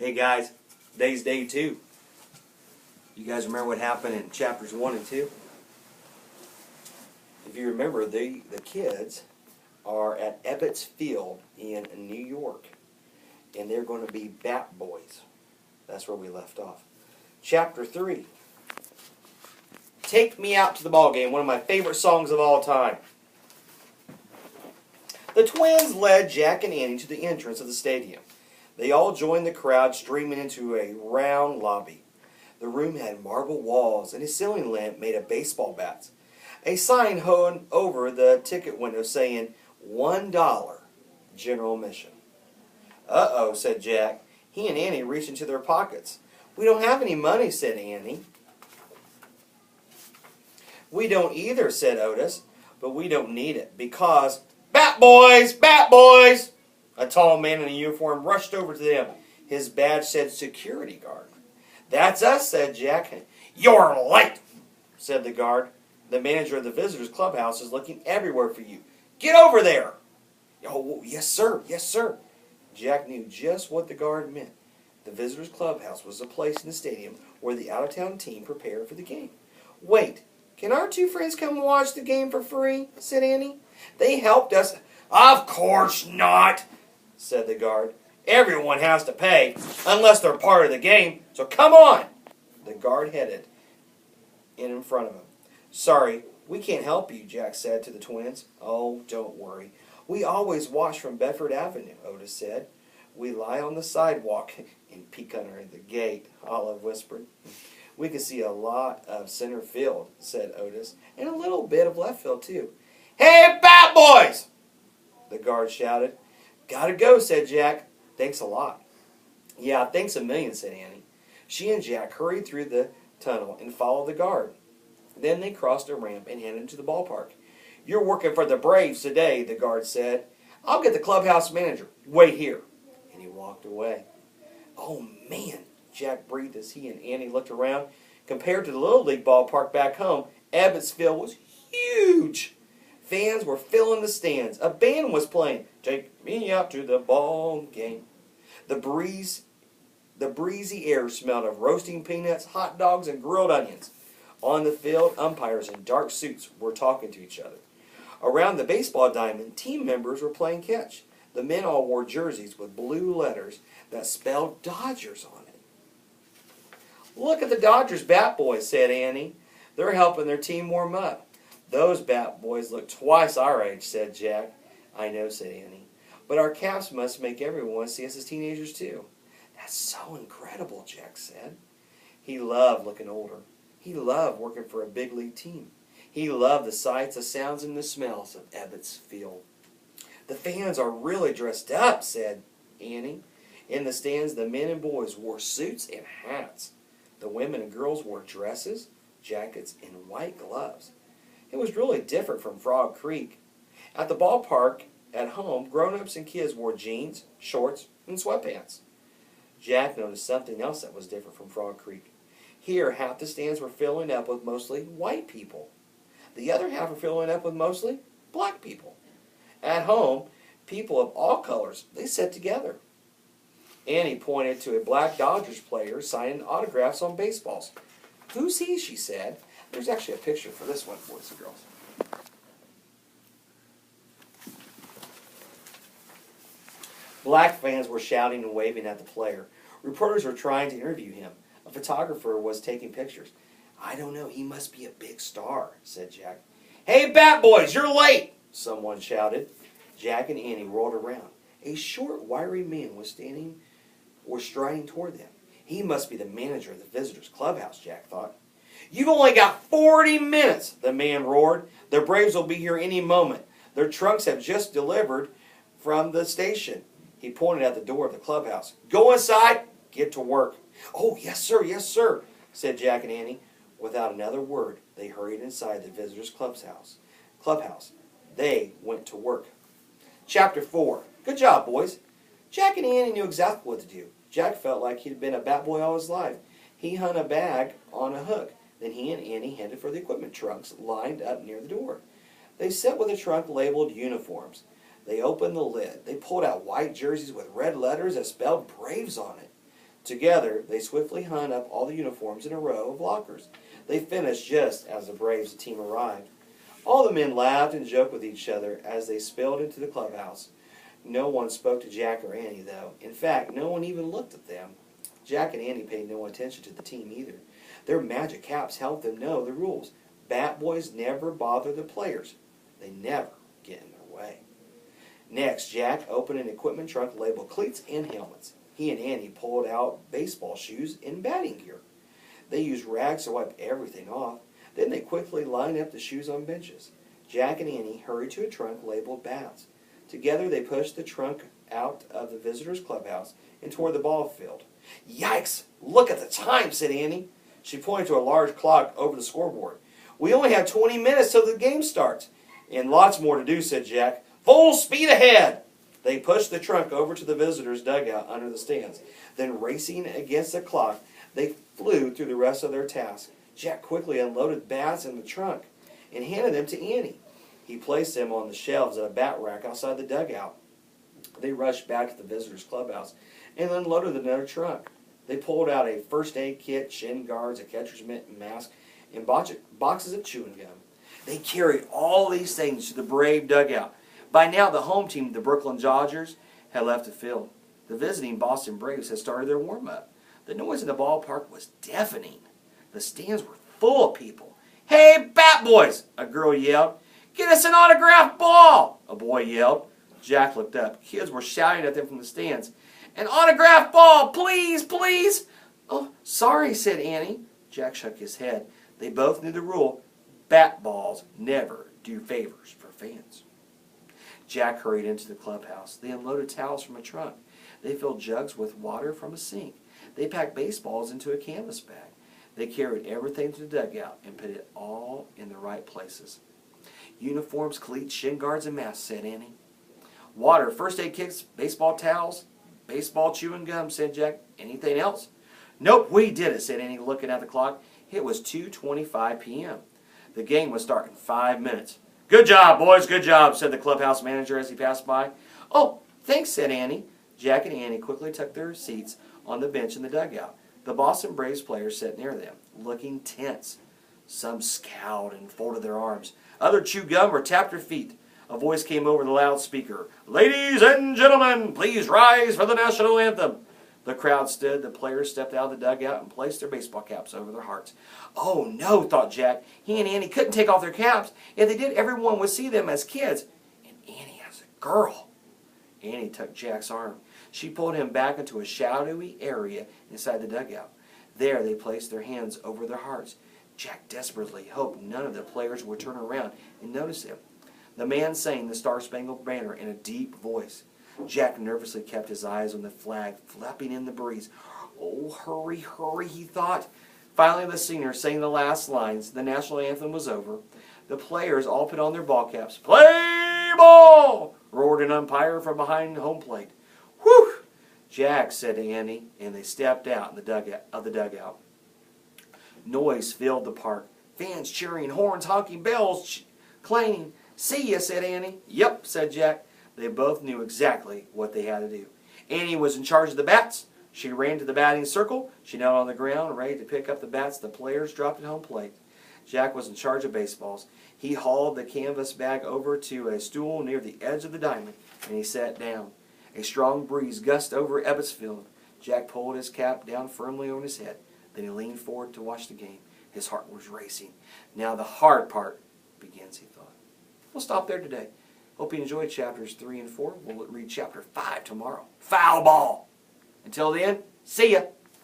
Hey guys, today's day 2. You guys remember what happened in chapters 1 and 2? If you remember, the kids are at Ebbets Field in New York, and they're going to be Bat Boys. That's where we left off. Chapter 3. Take Me Out to the Ball Game, one of my favorite songs of all time. The twins led Jack and Annie to the entrance of the stadium. They all joined the crowd streaming into a round lobby. The room had marble walls and a ceiling lamp made of baseball bats. A sign hung over the ticket window saying, $1 general admission. Uh-oh, said Jack. He and Annie reached into their pockets. We don't have any money, said Annie. We don't either, said Otis, but we don't need it because, Bat Boys! Bat Boys! A tall man in a uniform rushed over to them. His badge said security guard. That's us, said Jack. You're late, said the guard. The manager of the visitors' clubhouse is looking everywhere for you. Get over there. Oh, yes, sir. Yes, sir. Jack knew just what the guard meant. The visitors' clubhouse was a place in the stadium where the out-of-town team prepared for the game. Wait, can our two friends come watch the game for free? Said Annie. They helped us. Of course not, said the guard. Everyone has to pay, unless they're part of the game, so come on. The guard headed in front of him. Sorry, we can't help you, Jack said to the twins. Oh, don't worry. We always watch from Bedford Avenue, Otis said. We lie on the sidewalk and peek under the gate, Olive whispered. We can see a lot of center field, said Otis, and a little bit of left field, too. Hey, Bat Boys! The guard shouted. Gotta go, said Jack. Thanks a lot. Yeah, thanks a million, said Annie. She and Jack hurried through the tunnel and followed the guard. Then they crossed a ramp and headed to the ballpark. You're working for the Braves today, the guard said. I'll get the clubhouse manager. Wait here. And he walked away. Oh, man, Jack breathed as he and Annie looked around. Compared to the Little League ballpark back home, Ebbets Field was huge. Fans were filling the stands. A band was playing. Take me out to the ball game. The breezy air smelled of roasting peanuts, hot dogs, and grilled onions. On the field, umpires in dark suits were talking to each other. Around the baseball diamond, team members were playing catch. The men all wore jerseys with blue letters that spelled Dodgers on it. Look at the Dodgers Bat Boys, said Annie. They're helping their team warm up. Those Bat Boys look twice our age, said Jack. I know, said Annie. But our caps must make everyone see us as teenagers, too. That's so incredible, Jack said. He loved looking older. He loved working for a big league team. He loved the sights, the sounds, and the smells of Ebbets Field. The fans are really dressed up, said Annie. In the stands, the men and boys wore suits and hats. The women and girls wore dresses, jackets, and white gloves. It was really different from Frog Creek. At the ballpark, at home, grown-ups and kids wore jeans, shorts, and sweatpants. Jack noticed something else that was different from Frog Creek. Here, half the stands were filling up with mostly white people. The other half were filling up with mostly black people. At home, people of all colors, they sat together. Annie pointed to a black Dodgers player signing autographs on baseballs. Who's he, she said. There's actually a picture for this one, boys and girls. Black fans were shouting and waving at the player. Reporters were trying to interview him. A photographer was taking pictures. I don't know, he must be a big star, said Jack. Hey, Bat Boys, you're late, someone shouted. Jack and Annie whirled around. A short, wiry man was striding toward them. He must be the manager of the visitors' clubhouse, Jack thought. You've only got 40 minutes, the man roared. The Braves will be here any moment. Their trunks have just delivered from the station. He pointed at the door of the clubhouse. Go inside, get to work. Oh, yes, sir, said Jack and Annie. Without another word, they hurried inside the visitors' clubhouse. They went to work. Chapter 4. Good job, boys. Jack and Annie knew exactly what to do. Jack felt like he'd been a bat boy all his life. He hung a bag on a hook. Then he and Annie headed for the equipment trunks lined up near the door. They sat with a trunk labeled uniforms. They opened the lid. They pulled out white jerseys with red letters that spelled Braves on it. Together, they swiftly hung up all the uniforms in a row of lockers. They finished just as the Braves team arrived. All the men laughed and joked with each other as they spilled into the clubhouse. No one spoke to Jack or Annie, though. In fact, no one even looked at them. Jack and Annie paid no attention to the team either. Their magic caps helped them know the rules. Bat boys never bother the players. They never get in their way. Next, Jack opened an equipment trunk labeled cleats and helmets. He and Annie pulled out baseball shoes and batting gear. They used rags to wipe everything off. Then they quickly lined up the shoes on benches. Jack and Annie hurried to a trunk labeled bats. Together they pushed the trunk out of the visitors' clubhouse and toward the ball field. "Yikes! Look at the time," said Annie. She pointed to a large clock over the scoreboard. "We only have 20 minutes till the game starts." "And lots more to do," said Jack. "Full speed ahead!" They pushed the trunk over to the visitors' dugout under the stands. Then, racing against the clock, they flew through the rest of their task. Jack quickly unloaded bats in the trunk and handed them to Annie. He placed them on the shelves at a bat rack outside the dugout. They rushed back to the visitors' clubhouse and unloaded another trunk. They pulled out a first aid kit, shin guards, a catcher's mitt and mask, and boxes of chewing gum. They carried all these things to the Brave dugout. By now, the home team, the Brooklyn Dodgers, had left the field. The visiting Boston Braves had started their warm-up. The noise in the ballpark was deafening. The stands were full of people. "Hey, Bat Boys!" a girl yelled. "Get us an autographed ball!" a boy yelled. Jack looked up. Kids were shouting at them from the stands. "An autographed ball, please, please!" "Oh, sorry," said Annie. Jack shook his head. They both knew the rule. Bat balls never do favors for fans. Jack hurried into the clubhouse. They unloaded towels from a trunk. They filled jugs with water from a sink. They packed baseballs into a canvas bag. They carried everything to the dugout and put it all in the right places. "Uniforms, cleats, shin guards, and masks," said Annie. "Water, first aid kits, baseball towels, baseball chewing gum," said Jack. "Anything else?" "Nope, we did it," said Annie, looking at the clock. It was 2:25 p.m. The game would start in 5 minutes. "Good job, boys, good job," said the clubhouse manager as he passed by. "Oh, thanks," said Annie. Jack and Annie quickly took their seats on the bench in the dugout. The Boston Braves players sat near them, looking tense. Some scowled and folded their arms. Others chewed gum or tapped their feet. A voice came over the loudspeaker. "Ladies and gentlemen, please rise for the national anthem." The crowd stood. The players stepped out of the dugout and placed their baseball caps over their hearts. "Oh, no," thought Jack. He and Annie couldn't take off their caps. If they did, everyone would see them as kids. And Annie as a girl. Annie took Jack's arm. She pulled him back into a shadowy area inside the dugout. There they placed their hands over their hearts. Jack desperately hoped none of the players would turn around and notice him. The man sang the Star-Spangled Banner in a deep voice. Jack nervously kept his eyes on the flag flapping in the breeze. "Oh, hurry, hurry," he thought. Finally, the singer sang the last lines. The national anthem was over. The players all put on their ball caps. "Play ball!" roared an umpire from behind home plate. "Whew!" Jack said to Annie, and they stepped out in the dugout. Noise filled the park. Fans cheering, horns honking, bells clanging. "See ya," said Annie. "Yep," said Jack. They both knew exactly what they had to do. Annie was in charge of the bats. She ran to the batting circle. She knelt on the ground, ready to pick up the bats the players dropped at home plate. Jack was in charge of baseballs. He hauled the canvas bag over to a stool near the edge of the diamond, and he sat down. A strong breeze gusted over Ebbets Field. Jack pulled his cap down firmly on his head. Then he leaned forward to watch the game. His heart was racing. Now the hard part begins, he thought. We'll stop there today. Hope you enjoyed chapters 3 and 4. We'll read chapter 5 tomorrow. Foul ball! Until then, see ya!